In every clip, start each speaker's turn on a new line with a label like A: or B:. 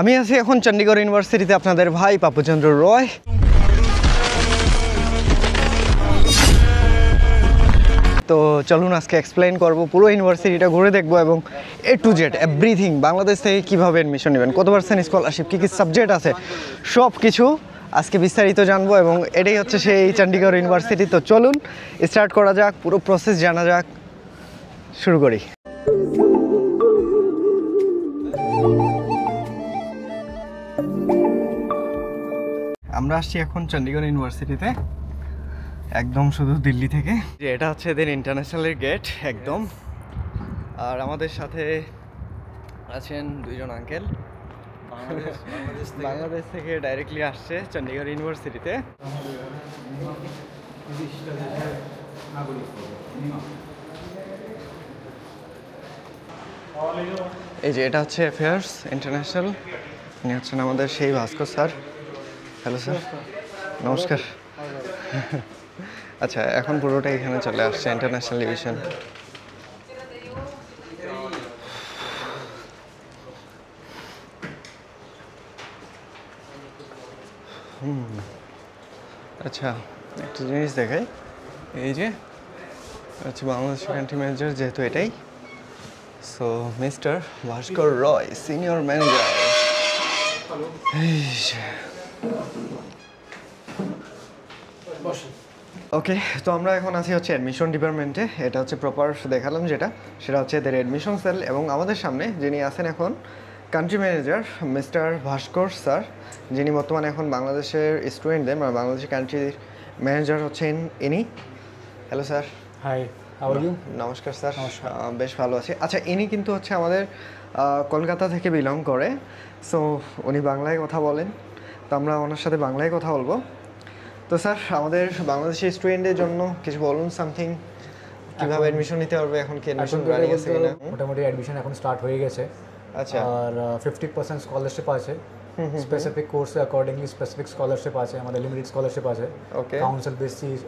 A: আমি আছি এখন চণ্ডীগড় ইউনিভার্সিটিতে, আপনাদের ভাই পাপুচন্দ্র রয়। তো চলুন আজকে এক্সপ্লেইন করব, পুরো ইউনিভার্সিটিটা ঘুরে দেখবো এবং A to Z everything, Bangladesh থেকে কীভাবে অ্যাডমিশন নেবেন, কত পার্সেন্ট স্কলারশিপ, কী কী সাবজেক্ট আছে, সব কিছু আজকে বিস্তারিত জানবো। এবং এটাই হচ্ছে সেই চণ্ডীগড় ইউনিভার্সিটি। তো চলুন স্টার্ট করা যাক, পুরো প্রসেস জানা যাক, শুরু করি। আমরা আসছি এখন চণ্ডীগড় ইউনিভার্সিটিতে, একদম শুধু দিল্লি থেকে। যে এটা হচ্ছে এদের ইন্টারন্যাশনালের গেট একদম। আর আমাদের সাথে আছেন দুইজন আঙ্কেল, বাংলাদেশ থেকে ডাইরেক্টলি আসছে চণ্ডীগড় ইউনিভার্সিটিতে। এই যে এটা হচ্ছে অ্যাফেয়ার্স ইন্টারন্যাশনাল, ইনি হচ্ছেন আমাদের সেই ভাস্কর স্যার। হ্যালো স্যার, নমস্কার। আচ্ছা, এখন পুরোটা এখানে চলে আসছে ইন্টারন্যাশনাল ডিভিশন। আচ্ছা, একটা জিনিস দেখাই, এই যে হচ্ছে বাংলাদেশের কান্ট্রি ম্যানেজার, যেহেতু এটাই। সো মিস্টার ভাস্কর রয়, সিনিয়র ম্যানেজার। ওকে, তো আমরা এখন আছি হচ্ছে অ্যাডমিশন ডিপার্টমেন্টে। এটা হচ্ছে প্রপার দেখালাম যেটা, সেটা হচ্ছে এদের অ্যাডমিশন সেল। এবং আমাদের সামনে যিনি আছেন এখন কান্ট্রি ম্যানেজার মিস্টার ভাস্কর স্যার, যিনি বর্তমানে এখন বাংলাদেশের স্টুডেন্টদের মানে বাংলাদেশের কান্ট্রির ম্যানেজার হচ্ছেন ইনি। Hello sir.
B: Hi, how are you?
A: নমস্কার স্যার, বেশ ভালো আছি। আচ্ছা, ইনি কিন্তু হচ্ছে আমাদের কলকাতা থেকে বিলং করে। সো উনি বাংলায় কথা বলেন, তো আমরা ওনার সাথে বাংলায় কথা বলবো। তো স্যার, আমাদের বাংলাদেশি স্টুডেন্টদের জন্য কিছু বলুন, সামথিং, কিভাবে অ্যাডমিশন নিতে পারবে, এখন কি অ্যাডমিশন রানিং আছে কিনা?
B: মোটামুটি অ্যাডমিশন এখন স্টার্ট হয়ে গেছে।
A: আচ্ছা,
B: আর 50% স্কলারশিপ আছে, স্পেসিফিক কোর্সে অ্যাকর্ডিংলি স্পেসিফিক স্কলারশিপ আছে, আমাদের লিমিটেড স্কলারশিপ আছে।
A: Okay,
B: council basis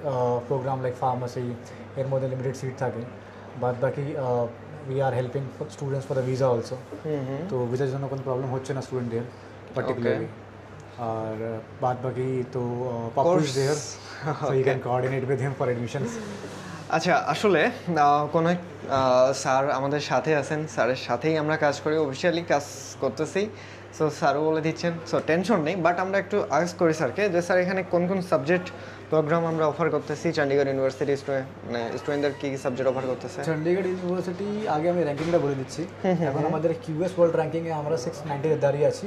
B: program like pharmacy, এর মধ্যে লিমিটেড সিট থাকে। বাদ বাকি we are helping students for the visa also. তো ভিসার জন্য কোনো প্রবলেম হচ্ছে না স্টুডেন্টদের পার্টিকুলারলি। আর বাদ বাকি তো Papu is there, so you can coordinate with him for admissions.
A: আচ্ছা, আসলে কোনো স্যার আমাদের সাথে আছেন, স্যারের সাথেই আমরা কাজ করি, অফিসিয়ালি কাজ করতেছি। সো স্যারও বলে দিচ্ছেন, সো টেনশন নেই। বাট আমরা একটু আস্ক করি স্যারকে যে স্যার এখানে কোন কোন সাবজেক্ট প্রোগ্রাম আমরা অফার করতেছি, চণ্ডীগড় ইউনিভার্সিটি মানে স্টুডেন্টদের কী কী সাবজেক্ট অফার করতেছে?
B: চণ্ডীগড় ইউনিভার্সিটি, আগে আমি র্যাঙ্কিংটা বলে দিচ্ছি। এখন আমাদের কিউএস ওয়ার্ল্ড র্যাঙ্কিংয়ে আমরা 690 এর দাঁড়িয়ে আছি।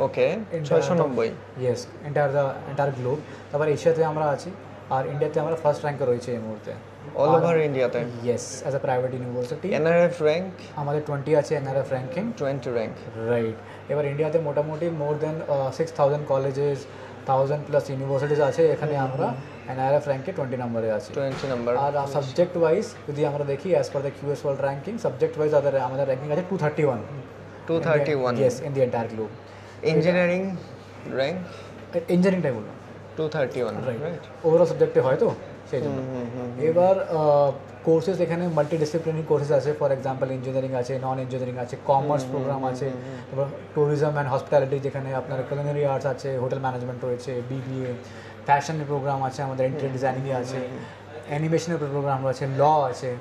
A: ওকে, 690।
B: Yes, entire globe. তারপর এশিয়াতে আমরা আছি, আর ইন্ডিয়াতে আমরা ফার্স্ট র্যাঙ্কে রয়েছে এই মুহূর্তে।
A: অল ওভার ইন্ডিয়াতে?
B: Yes, as a private university.
A: NRF rank
B: আমাদের 20 আছে, এনআরএফ র্যাঙ্কিং
A: 20 র্যাঙ্ক,
B: রাইট। এবার ইন্ডিয়াতে মোটামুটি মোর দেন 6000 কলেজেস, 1000+ ইউনিভার্সিটিস আছে। এখানে আমরা এনআরএফ র্যাঙ্কে 20 নম্বরে আছি,
A: 20 নম্বর।
B: আর সাবজেক্ট ওয়াইজ যদি আমরা দেখি, as per the QS world ranking, subject wise আমাদের র্যাঙ্কিং আছে
A: 231।
B: Yes, in the entire globe.
A: Engineering rank?
B: ইঞ্জিনিয়ারিংটাই বললাম,
A: 231,
B: রাইট। ওভারঅল সাবজেক্টে হয় তো সেই জন্য। এবার কোর্সেস এখানে মাল্টিডিসিপ্লিনারি কোর্সেস আছে। ফর এক্সাম্পল, ইঞ্জিনিয়ারিং আছে, নন ইঞ্জিনিয়ারিং আছে, কমার্স প্রোগ্রাম আছে, তারপর ট্যুরিজম অ্যান্ড হসপিটালিটি, যেখানে আপনার কুলিনারি আর্টস আছে, হোটেল ম্যানেজমেন্ট রয়েছে, বিবিএ, ফ্যাশনের প্রোগ্রাম আছে, আমাদের ইন্টেরিয়র ডিজাইনিংয়ে আছে, অ্যানিমেশনের প্রোগ্রাম রয়েছে, ল আছে।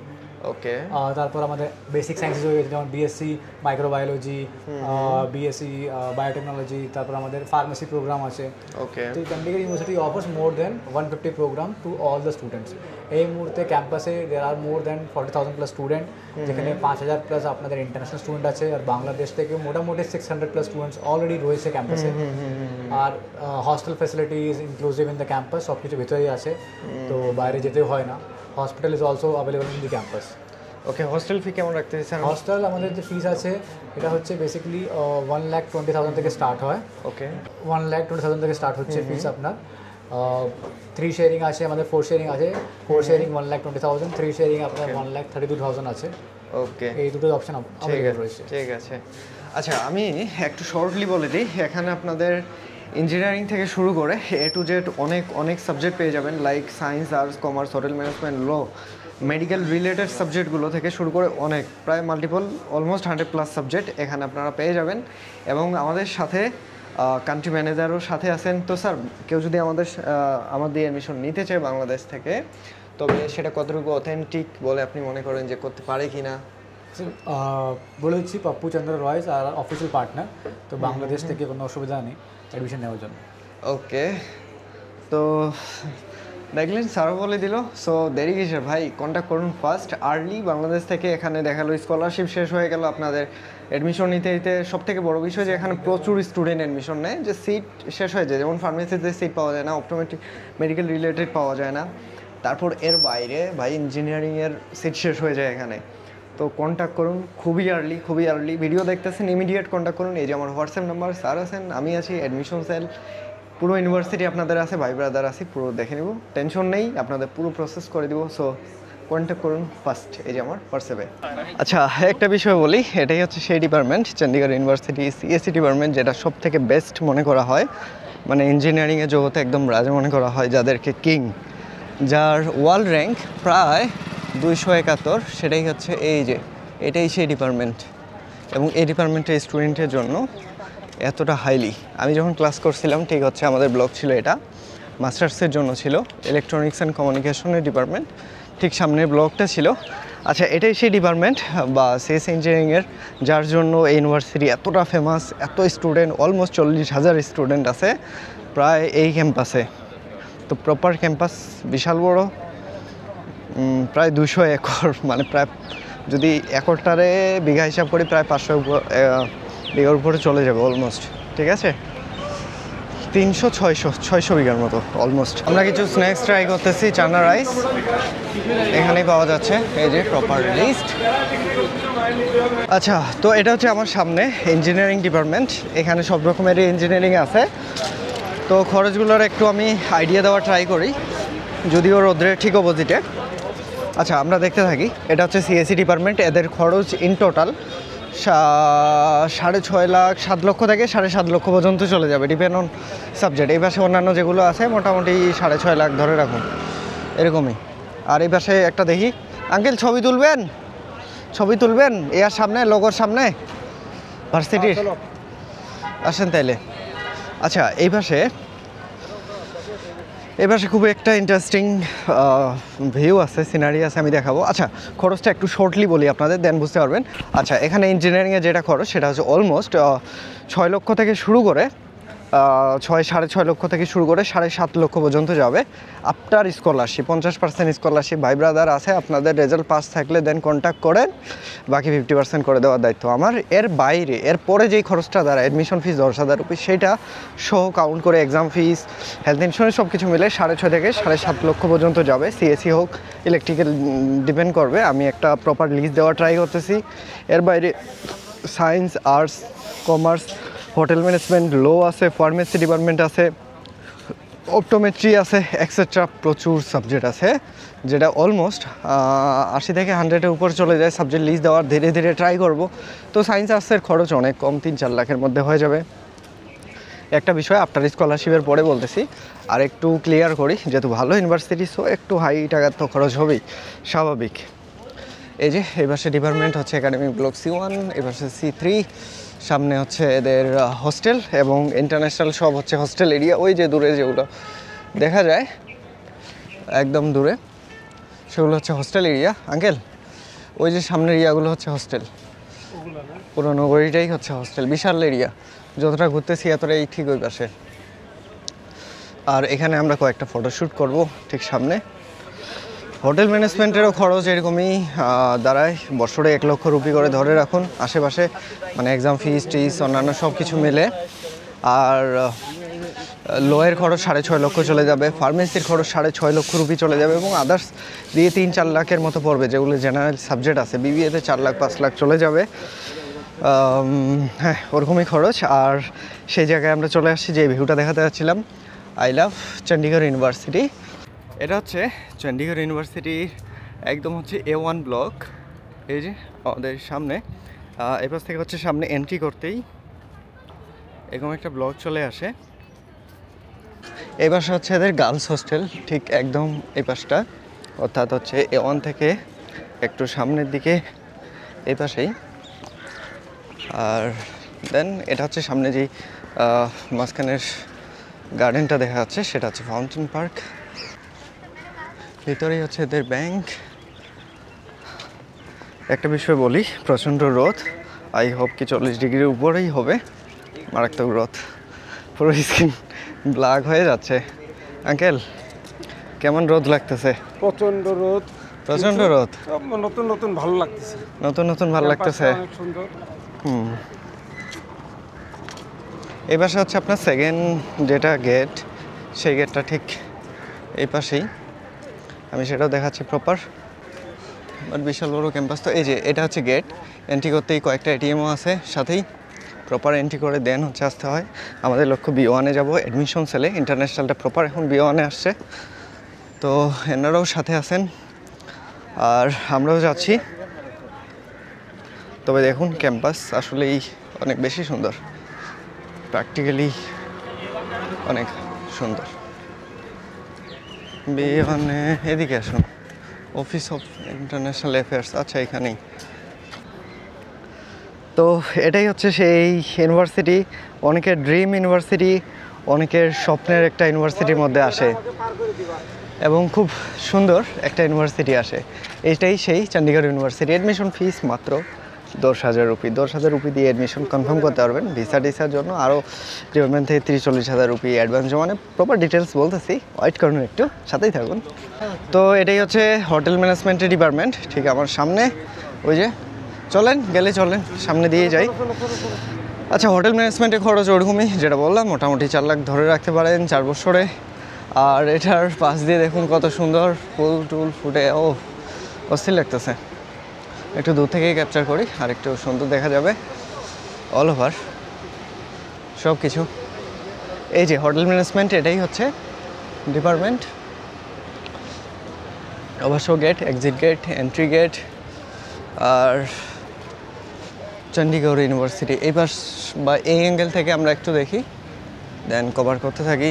A: ওকে,
B: তারপর আমাদের বেসিক সায়েন্সেস রয়েছে, যেমন বিএসসি মাইক্রোবায়োলজি, বিএসসি বায়োটেকনোলজি, তারপর আমাদের ফার্মেসি প্রোগ্রাম আছে।
A: ওকে,
B: তো Chandigarh University offers more than 150 program to all the students. এই মুহূর্তে ক্যাম্পাসে দেয়ার আর মোর দেন 40,000+ স্টুডেন্ট, যেখানে 5000+ আপনাদের ইন্টারন্যাশনাল স্টুডেন্ট আছে, আর বাংলাদেশ থেকে মোটামুটি 600+ স্টুডেন্টস অলরেডি রয়েছে ক্যাম্পাসে। আর hostel facilities inclusive in the campus, সব কিছু ভিতরেই আছে, তো বাইরে যেতে হয় না। Hospital is also available in the campus.
A: Okay, hostel fee কেমন রাখতে চান?
B: হস্টেল আমাদের যে ফিস আছে, এটা হচ্ছে বেসিক্যালি 1,20,000 থেকে স্টার্ট হয়।
A: ওকে,
B: 1,20,000 থেকে স্টার্ট হচ্ছে ফিস আপনার। 3 শেয়ারিং আছে, আমাদের 4 শেয়ারিং আছে। 4 শেয়ারিং 1,20,000, 3 শেয়ারিং আপনার 1,32,000 আছে।
A: ওকে,
B: এই দুটো অপশন রয়েছে।
A: ঠিক আছে। আচ্ছা, আমি একটু শর্টলি বলে দিই, এখানে আপনাদের ইঞ্জিনিয়ারিং থেকে শুরু করে A to Z অনেক সাবজেক্ট পেয়ে যাবেন, like science, arts, commerce, hotel management, law, medical related সাবজেক্টগুলো থেকে শুরু করে অনেক প্রায় মাল্টিপল অলমোস্ট 100+ সাবজেক্ট এখানে আপনারা পেয়ে যাবেন। এবং আমাদের সাথে কান্ট্রি ম্যানেজারও সাথে আছেন। তো স্যার, কেউ যদি আমাদের অ্যাডমিশন নিতে চায় বাংলাদেশ থেকে, তবে সেটা কতটুকু অথেন্টিক বলে আপনি মনে করেন যে করতে পারে কি না?
B: বলে দিচ্ছি, পাপ্পু চন্দ্র রয় আর অফিসিয়াল পার্টনার, তো বাংলাদেশ থেকে কোনো অসুবিধা নেই অ্যাডমিশন নেওয়ার জন্য।
A: ওকে, তো দেখলেন স্যারও বলে দিল। সো দেরি কিসের ভাই, কন্ট্যাক্ট করুন ফার্স্ট আর্লি। বাংলাদেশ থেকে এখানে দেখালো স্কলারশিপ শেষ হয়ে গেল, আপনাদের অ্যাডমিশন নিতে নিতে সব থেকে বড় বিষয় যে এখানে প্রচুর স্টুডেন্ট অ্যাডমিশন নেয়, যে সিট শেষ হয়ে যায়। যেমন ফার্মেসিতে সিট পাওয়া যায় না, অপটোমেট্রিক মেডিকেল রিলেটেড পাওয়া যায় না, তারপর এর বাইরে ভাই ইঞ্জিনিয়ারিংয়ের সিট শেষ হয়ে যায় এখানে। তো কন্ট্যাক্ট করুন খুবই আর্লি। ভিডিও দেখতেছেন, ইমিডিয়েট কন্ট্যাক্ট করুন। এই যে আমার হোয়াটসঅ্যাপ নাম্বার, স্যার আছেন, আমি আছি, অ্যাডমিশন সেল, পুরো ইউনিভার্সিটি আপনাদের আছে, ভাই ব্রাদার আছে, পুরো দেখে নেব, টেনশন নেই, আপনাদের পুরো প্রসেস করে দিব। সো কন্ট্যাক্ট করুন ফার্স্ট, এই যে আমার হোয়াটসঅ্যাপে। আচ্ছা, একটা বিষয় বলি, এটাই হচ্ছে সেই department, Chandigarh university CSC department, যেটা সব থেকে বেস্ট মনে করা হয়, মানে ইঞ্জিনিয়ারিংয়ের জগতে একদম রাজা মনে করা হয়, যাদেরকে কিং, যার ওয়ার্ল্ড র্যাঙ্ক প্রায় 271, সেটাই হচ্ছে এই যে, এটাই সেই ডিপার্টমেন্ট। এবং এই ডিপার্টমেন্টের স্টুডেন্টের জন্য এতটা হাইলি, আমি যখন ক্লাস করছিলাম ঠিক হচ্ছে আমাদের ব্লক ছিল এটা, মাস্টার্সের জন্য ছিল, ইলেকট্রনিক্স অ্যান্ড কমিউনিকেশনের ডিপার্টমেন্ট, ঠিক সামনের ব্লকটা ছিল। আচ্ছা, এটাই সেই ডিপার্টমেন্ট বা সিএসসি ইঞ্জিনিয়ারিংয়ের, যার জন্য এই ইউনিভার্সিটি এতটা ফেমাস, এত স্টুডেন্ট, অলমোস্ট 40,000 স্টুডেন্ট আছে প্রায় এই ক্যাম্পাসে। তো প্রপার ক্যাম্পাস বিশাল বড়, প্রায় 200 একর, মানে প্রায় যদি একরটারে বিঘা হিসাব করি প্রায় 500 বিঘার উপরে চলে যাবে অলমোস্ট, ঠিক আছে, 300-600 বিঘার মতো অলমোস্ট। আমরা কিছু স্ন্যাক্স ট্রাই করতেছি, চানা রাইস এখানেই পাওয়া যাচ্ছে, এই যে প্রপার লিস্ট। আচ্ছা, তো এটা হচ্ছে আমার সামনে ইঞ্জিনিয়ারিং ডিপার্টমেন্ট, এখানে সব রকমেরই ইঞ্জিনিয়ারিং আছে। তো খরচগুলোর একটু আমি আইডিয়া দেওয়ার ট্রাই করি, যদিও রোদ্রের ঠিক অপোজিটে। আচ্ছা, আমরা দেখতে থাকি। এটা হচ্ছে সিএসসি ডিপার্টমেন্ট, এদের খরচ ইন টোটাল 6.5 লাখ, 7 লক্ষ থেকে 7.5 লক্ষ পর্যন্ত চলে যাবে, ডিপেন্ড অন সাবজেক্ট। এই পাশে অন্যান্য যেগুলো আছে মোটামুটি 6.5 লাখ ধরে রাখুন, এরকমই। আর এই পাশে একটা দেখি, আঙ্কেল ছবি তুলবেন এর সামনে, লোগোর সামনে ভার্সিটির, আসেন তাইলে। আচ্ছা, এই পাশে খুব একটা ইন্টারেস্টিং ভিউ আছে, সিনারি আছে, আমি দেখাবো। আচ্ছা, খরচটা একটু শর্টলি বলি আপনাদের, দেন বুঝতে পারবেন। আচ্ছা, এখানে ইঞ্জিনিয়ারিংয়ে যেটা খরচ সেটা হচ্ছে অলমোস্ট 6 লক্ষ থেকে শুরু করে 6.5 লক্ষ থেকে শুরু করে 7.5 লক্ষ পর্যন্ত যাবে আফটার স্কলারশিপ। 50% স্কলারশিপ ভাই ব্রাদার আছে, আপনাদের রেজাল্ট পাস থাকলে দেন কন্ট্যাক্ট করেন, বাকি 50% করে দেওয়ার দায়িত্ব আমার। এর বাইরে এরপরে যেই খরচটা দ্বারা অ্যাডমিশন ফিস 10,000 রুপি, সেটা সহ কাউন্ট করে এক্সাম ফিস, হেলথ ইন্স্যুরেন্স সব কিছু মিলে 6.5 থেকে 7.5 লক্ষ পর্যন্ত যাবে। সিএসসি হোক, ইলেকট্রিক্যাল, ডিপেন্ড করবে। আমি একটা প্রপার লিস্ট দেওয়ার ট্রাই করতেছি। এর বাইরে science, arts, commerce, hotel management, law আছে, ফার্মেসি ডিপার্টমেন্ট আছে, অপটোমেট্রি আছে, এক্সেট্রা, প্রচুর সাবজেক্ট আছে, যেটা অলমোস্ট 80 থেকে 100-এর উপর চলে যায়। সাবজেক্ট লিস্ট দেওয়ার ধীরে ধীরে ট্রাই করব। তো সায়েন্স আর্টসের খরচ অনেক কম, 3-4 লাখের মধ্যে হয়ে যাবে। একটা বিষয় আফটার স্কলারশিপের পরে বলতেছি, আর একটু ক্লিয়ার করি, যেহেতু ভালো ইউনিভার্সিটি, সো একটু হাই টাকার তো খরচ হবেই, স্বাভাবিক। এই যে এই পাশে ডিপার্টমেন্ট হচ্ছে একাডেমিক ব্লক C1, এই পাশে C3, সামনে হচ্ছে এদের হোস্টেল এবং ইন্টারন্যাশনাল সব হচ্ছে হোস্টেল এরিয়া। ওই যে দূরে যেগুলো দেখা যায় একদম দূরে, সেগুলো হচ্ছে হোস্টেল এরিয়া। আঙ্কেল, ওই যে সামনের এরিয়াগুলো হচ্ছে হোস্টেল, পুরো নগরীটাই হচ্ছে হোস্টেল, বিশাল এরিয়া। যতটা ঘুরতেছি এতটাই ঠিক ওই পাশে। আর এখানে আমরা কয়েকটা ফটোশ্যুট করব ঠিক সামনে। হোটেল ম্যানেজমেন্টেরও খরচ এরকমই দাঁড়ায়, বছরে 1 লক্ষ রুপি করে ধরে রাখুন আশেপাশে, মানে এক্সাম ফিস টিস অন্যান্য সব কিছু মিলে। আর লোয়ের খরচ 6.5 লক্ষ চলে যাবে, ফার্মেসির খরচ 6.5 লক্ষ রুপি চলে যাবে, এবং আদার্স দিয়ে 3-4 লাখের মতো পড়বে, যেগুলো জেনারেল সাবজেক্ট আছে। বিবিএতে 4 লাখ 5 লাখ চলে যাবে, হ্যাঁ ওরকমই খরচ। আর সেই জায়গায় আমরা চলে আসছি যে ভিউটা দেখাতে যাচ্ছিলাম, আই লাভ চণ্ডীগড় ইউনিভার্সিটি। এটা হচ্ছে চণ্ডীগড় ইউনিভার্সিটির একদম হচ্ছে A1 ব্লক। এই যে আমাদের সামনে, এপাশ থেকে হচ্ছে সামনে এন্ট্রি করতেই এরকম একটা ব্লক চলে আসে। এই পাশে হচ্ছে এদের গার্লস হোস্টেল, ঠিক একদম এই পাশটা অর্থাৎ হচ্ছে A1 থেকে একটু সামনের দিকে এই পাশেই। আর দেন এটা হচ্ছে সামনে যেই মাঝখানের গার্ডেনটা দেখা যাচ্ছে সেটা হচ্ছে ফাউন্টেন পার্ক। ভিতরেই হচ্ছে এদের ব্যাংক। একটা বিষয় বলি, প্রচণ্ড রোদ, আই হোপ কি 40 ডিগ্রির উপরেই হবে, মারাত্মক রোদ, পুরো স্কিন ব্ল্যাক হয়ে যাচ্ছে। আঙ্কেল কেমন রোদ লাগতেছে?
C: প্রচন্ড রোদ,
A: প্রচণ্ড রোদ,
C: নতুন নতুন ভালো লাগতেছে,
A: নতুন নতুন ভালো লাগতেছে।
C: অনেক সুন্দর।
A: এই পাশে হচ্ছে আপনার সেকেন্ড যেটা গেট, সেই গেটটা ঠিক এই পাশেই, আমি সেটাও দেখাচ্ছি প্রপার। বাট বিশাল বড় ক্যাম্পাস। তো এই যে এটা হচ্ছে গেট, এন্ট্রি করতেই কয়েকটা এটিএমও আছে সাথেই, প্রপার এন্ট্রি করে দেন হচ্ছে আসতে হয়। আমাদের লক্ষ্য B1-এ যাবো, অ্যাডমিশন সেলে। ইন্টারন্যাশনালটা প্রপার এখন B1-এ আসছে, তো এনারাও সাথে আছেন আর আমরাও যাচ্ছি। তবে দেখুন ক্যাম্পাস আসলেই অনেক বেশি সুন্দর, প্র্যাকটিক্যালি অনেক সুন্দর। B1-এ এদিকে আসুন, অফিস অফ ইন্টারন্যাশনাল অ্যাফেয়ার্স, আচ্ছা এখানেই। তো এটাই হচ্ছে সেই ইউনিভার্সিটি, অনেকের ড্রিম ইউনিভার্সিটি, অনেকের স্বপ্নের একটা ইউনিভার্সিটির মধ্যে আসে এবং খুব সুন্দর একটা ইউনিভার্সিটি আসে। এইটাই সেই চণ্ডীগড় ইউনিভার্সিটি। অ্যাডমিশন ফিস মাত্র 10,000 রুপি। 10,000 রুপি দিয়ে অ্যাডমিশন কনফার্ম করতে পারবেন। ভিসা টিসার জন্য আরও ডিপার্টমেন্ট থেকে 30-40,000 রুপি অ্যাডভান্স জমা। প্রপার ডিটেলস বলতেছি, ওয়েট করুন একটু, সাথেই থাকুন। তো এটাই হচ্ছে হোটেল ম্যানেজমেন্টের ডিপার্টমেন্ট, ঠিক আমার সামনে। ওই যে চলেন, গেলে চলেন, সামনে দিয়ে যাই। আচ্ছা, হোটেল ম্যানেজমেন্টের খরচ ওরকমই, যেটা বললাম মোটামুটি 4 লাখ ধরে রাখতে পারেন 4 বছরে। আর এটার পাশ দিয়ে দেখুন কত সুন্দর ফুল টুল ফুটে, ও অস্থির লাগতেছে। একটু দূর থেকেই ক্যাপচার করি, আর একটু সুন্দর দেখা যাবে অল ওভার সব কিছু। এই যে হোটেল ম্যানেজমেন্ট, এটাই হচ্ছে ডিপার্টমেন্ট। অবশ্য gate, exit gate, entry gate. আর চণ্ডীগড় ইউনিভার্সিটি এই পাশ বা এই অ্যাঙ্গেল থেকে আমরা একটু দেখি, দেন কভার করতে থাকি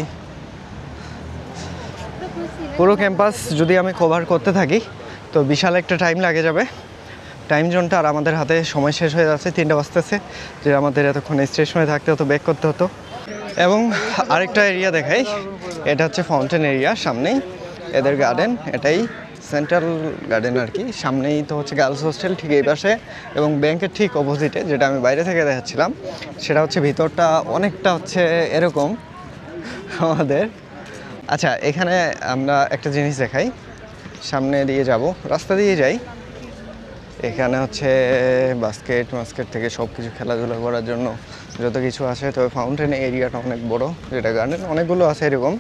A: পুরো ক্যাম্পাস। যদি আমি কভার করতে থাকি তো বিশাল একটা টাইম লাগে যাবে। টাইম জোনটা আর আমাদের হাতে সময় শেষ হয়ে যাচ্ছে, 3টা বাজতেছে, যে আমাদের এতক্ষণ স্টেশনে থাকতে হতো, ব্যাক করতে হতো। এবং আরেকটা এরিয়া দেখাই, এটা হচ্ছে ফাউন্টেন এরিয়া, সামনেই এদের গার্ডেন, এটাই সেন্ট্রাল গার্ডেন আর কি। সামনেই তো হচ্ছে গার্লস হোস্টেল ঠিক এই পাশে, এবং ব্যাংকের ঠিক অপোজিটে, যেটা আমি বাইরে থেকে দেখাচ্ছিলাম, সেটা হচ্ছে ভিতরটা অনেকটা হচ্ছে এরকম আমাদের। আচ্ছা, এখানে আমরা একটা জিনিস দেখাই, সামনে দিয়ে যাব, রাস্তা দিয়ে যাই। এখানে হচ্ছে বাস্কেট থেকে সব কিছু খেলাধুলা করার জন্য যত কিছু আছে। তবে ফাউন্টেন এরিয়াটা অনেক বড়, যেটা গার্ডেন অনেকগুলো আছে এরকম,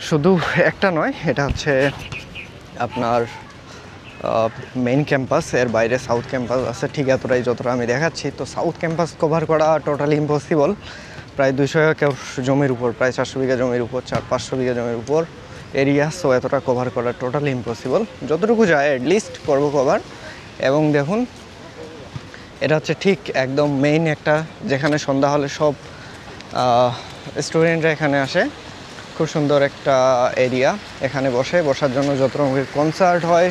A: শুধু একটা নয়। এটা হচ্ছে আপনার মেইন ক্যাম্পাস, এর বাইরে সাউথ ক্যাম্পাস আছে ঠিক এতটাই যতটা আমি দেখাচ্ছি। তো সাউথ ক্যাম্পাস কভার করা টোটালি ইম্পসিবল। প্রায় 200 একর জমির উপর, প্রায় 400 বিঘা জমির উপর, 400-500 বিঘা জমির উপর এরিয়া। সো এতটা কভার করা টোটালি ইম্পসিবল। যতটুকু যায় অ্যাটলিস্ট করবো কভার। এবং দেখুন এটা হচ্ছে ঠিক একদম মেইন একটা, যেখানে সন্ধ্যা হলে সব স্টুডেন্টরা এখানে আসে। খুব সুন্দর একটা এরিয়া, এখানে বসার জন্য যত রকমের কনসার্ট হয়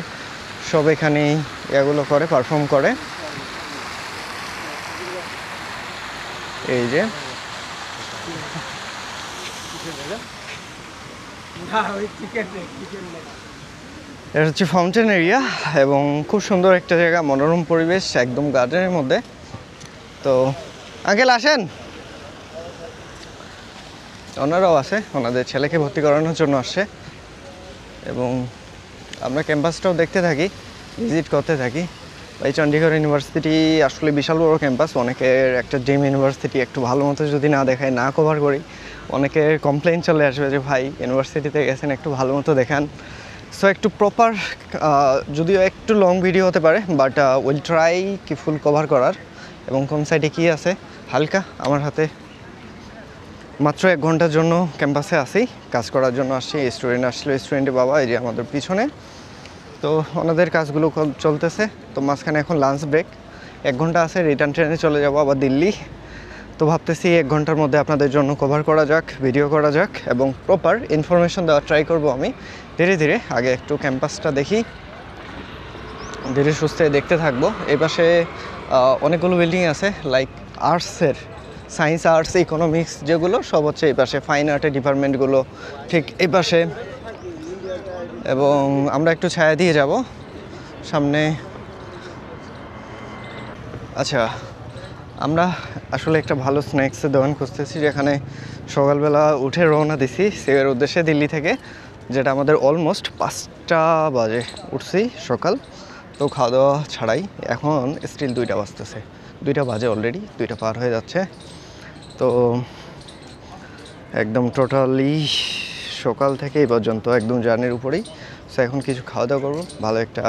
A: সব এখানেই এগুলো করে, পারফর্ম করে। এই যে এটা হচ্ছে ফাউন্টেন এরিয়া, এবং খুব সুন্দর একটা জায়গা, মনোরম পরিবেশ, একদম গার্ডেনের মধ্যে। তো আঙ্কেল আসেন, ওনারাও আছে, ওনাদের ছেলেকে ভর্তি করানোর জন্য আসছে। এবং আমরা ক্যাম্পাসটাও দেখতে থাকি, ভিজিট করতে থাকি। এই চণ্ডীগড় ইউনিভার্সিটি আসলে বিশাল বড় ক্যাম্পাস, অনেকের একটা ড্রিম ইউনিভার্সিটি। একটু ভালো মতো যদি না দেখাই, না কভার করি, অনেকের কমপ্লেন চলে আসবে যে ভাই ইউনিভার্সিটিতে গেছেন, একটু ভালো মতো দেখান। সো একটু প্রপার, যদিও একটু লং ভিডিও হতে পারে, বাট উইল ট্রাই কি ফুল কভার করার। এবং কোন সাইডে কী আছে হালকা, আমার হাতে মাত্র 1 ঘন্টার জন্য ক্যাম্পাসে আসি, কাজ করার জন্য আসছি। স্টুডেন্ট আসলে স্টুডেন্টের বাবা, এই যে আমাদের পিছনে। তো ওনাদের কাজগুলো চলতেছে। তো মাঝখানে এখন লাঞ্চ ব্রেক, 1 ঘন্টা আছে, রিটার্ন ট্রেনে চলে যাব আবার দিল্লি। তো ভাবতেছি 1 ঘন্টার মধ্যে আপনাদের জন্য কভার করা যাক, ভিডিও করা যাক এবং প্রপার ইনফরমেশন দেওয়ার ট্রাই করব আমি ধীরে ধীরে। আগে একটু ক্যাম্পাসটা দেখি, ধীরে সুস্থে দেখতে থাকবো। এই পাশে অনেকগুলো বিল্ডিং আছে, লাইক আর্টসের, সায়েন্স, আর্টস, ইকোনমিক্স যেগুলো সব হচ্ছে এই পাশে, ফাইন আর্টের ডিপার্টমেন্টগুলো ঠিক এই পাশে। এবং আমরা একটু ছায়া দিয়ে যাব সামনে। আচ্ছা, আমরা আসলে একটা ভালো স্ন্যাক্সের দোকান খুঁজতেছি, যেখানে সকালবেলা উঠে রওনা দিছি সেভের উদ্দেশ্যে দিল্লি থেকে, যেটা আমাদের অলমোস্ট 5টা বাজে উঠছি সকাল। তো খাওয়া দাওয়া ছাড়াই এখন স্টিল 2টা বাজতেছে, 2টা বাজে অলরেডি, 2টা পার হয়ে যাচ্ছে। তো একদম টোটালি সকাল থেকে এই পর্যন্ত একদম জার্নির উপরেই। সো এখন কিছু খাওয়া দাওয়া করবো, ভালো একটা,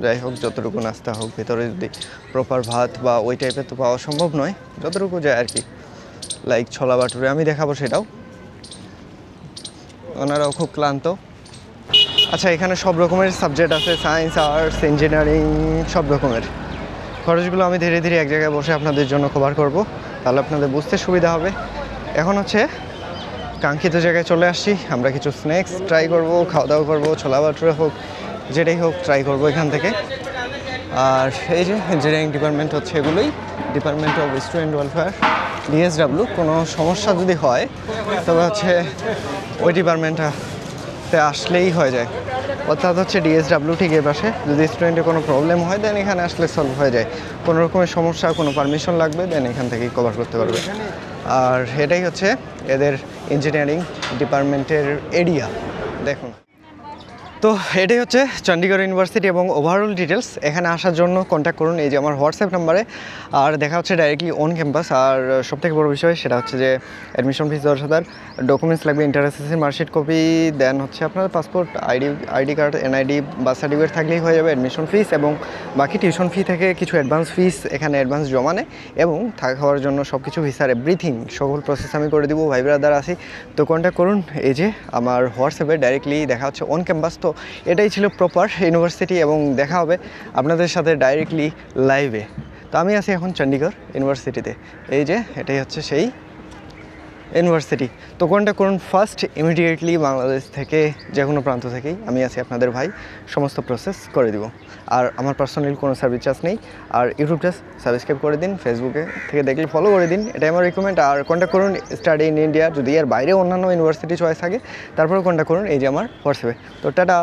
A: যাই হোক যতটুকু নাস্তা হোক, ভেতরে যদি প্রপার ভাত বা ওই টাইপের তো পাওয়া সম্ভব নয়, যতটুকু যায় আর কি, লাইক ছোলা বাটুরে আমি দেখাবো সেটাও। ওনারাও খুব ক্লান্ত। আচ্ছা, এখানে সব রকমের সাবজেক্ট আছে, সায়েন্স, আর্টস, ইঞ্জিনিয়ারিং, সব রকমের। খরচগুলো আমি ধীরে ধীরে এক জায়গায় বসে আপনাদের জন্য কভার করব, তাহলে আপনাদের বুঝতে সুবিধা হবে। এখন হচ্ছে কাঙ্ক্ষিত জায়গায় চলে আসছি, আমরা কিছু স্ন্যাক্স ট্রাই করব, খাওয়া দাওয়া করবো, ছোলা বাটুরে হোক যেটাই হোক ট্রাই করব এখান থেকে। আর এই যে ইঞ্জিনিয়ারিং ডিপার্টমেন্ট হচ্ছে এগুলোই, department of student welfare, DSW. কোনো সমস্যা যদি হয় তবে হচ্ছে ওই ডিপার্টমেন্টটাতে আসলেই হয়ে যায়, অর্থাৎ হচ্ছে ডিএসডাব্লিউ ঠিক এর পাশে। যদি স্টুডেন্টের কোনো প্রবলেম হয় দেন এখানে আসলে সলভ হয়ে যায়। কোনো রকমের সমস্যা, কোনো পারমিশন লাগবে দেন এখান থেকেই কভার করতে পারবে। আর এটাই হচ্ছে এদের ইঞ্জিনিয়ারিং ডিপার্টমেন্টের এরিয়া। দেখুন, তো এটাই হচ্ছে চণ্ডীগড় ইউনিভার্সিটি এবং ওভারঅল ডিটেলস। এখানে আসার জন্য কন্ট্যাক্ট করুন এই যে আমার হোয়াটসঅ্যাপ নাম্বারে। আর দেখা হচ্ছে ডাইরেক্টলি অন ক্যাম্পাস। আর সবথেকে বড় বিষয় সেটা হচ্ছে যে অ্যাডমিশন ফিস 10,000, ডকুমেন্টস লাগবে ইন্টার এসএসসি মার্কশিট কপি, দেন হচ্ছে আপনার passport, ID card, NID, birth certificate থাকলেই হয়ে যাবে অ্যাডমিশন ফিস। এবং বাকি টিউশন ফি থেকে কিছু অ্যাডভান্স ফিস এখানে অ্যাডভান্স জমা নেয়, এবং থাকা খাওয়ার জন্য সব কিছু ভিসার এভরিথিং সকল প্রসেস আমি করে দিব। ভাই ব্রাদার আছি, তো কন্ট্যাক্ট করুন এই যে আমার হোয়াটসঅ্যাপে, ডাইরেক্টলি দেখা হচ্ছে অন ক্যাম্পাস। তো এটাই ছিল প্রপার ইউনিভার্সিটি, এবং দেখা হবে আপনাদের সাথে ডাইরেক্টলি লাইভে। তো আমি আছি এখন চণ্ডীগড় ইউনিভার্সিটিতে, এই যে এটাই হচ্ছে সেই ইউনিভার্সিটি। তো কন্ট্যাক্ট করুন ফার্স্ট ইমিডিয়েটলি, বাংলাদেশ থেকে যে কোনো প্রান্ত থেকেই আমি আছি আপনাদের ভাই, সমস্ত প্রসেস করে দিব। আর আমার পার্সোনালি কোনো সার্ভিস চার্জ নেই। আর ইউটিউবটা সাবস্ক্রাইব করে দিন, ফেসবুকে থেকে দেখলে ফলো করে দিন, এটাই আমার রিকমেন্ড। আর কন্ট্যাক্ট করুন স্টাডি ইন ইন্ডিয়া, যদি এর বাইরে অন্যান্য ইউনিভার্সিটি চয়েস থাকে তারপরে কন্ট্যাক্ট করুন এই যে আমার হোয়াটসঅ্যাপে। তো টাটা।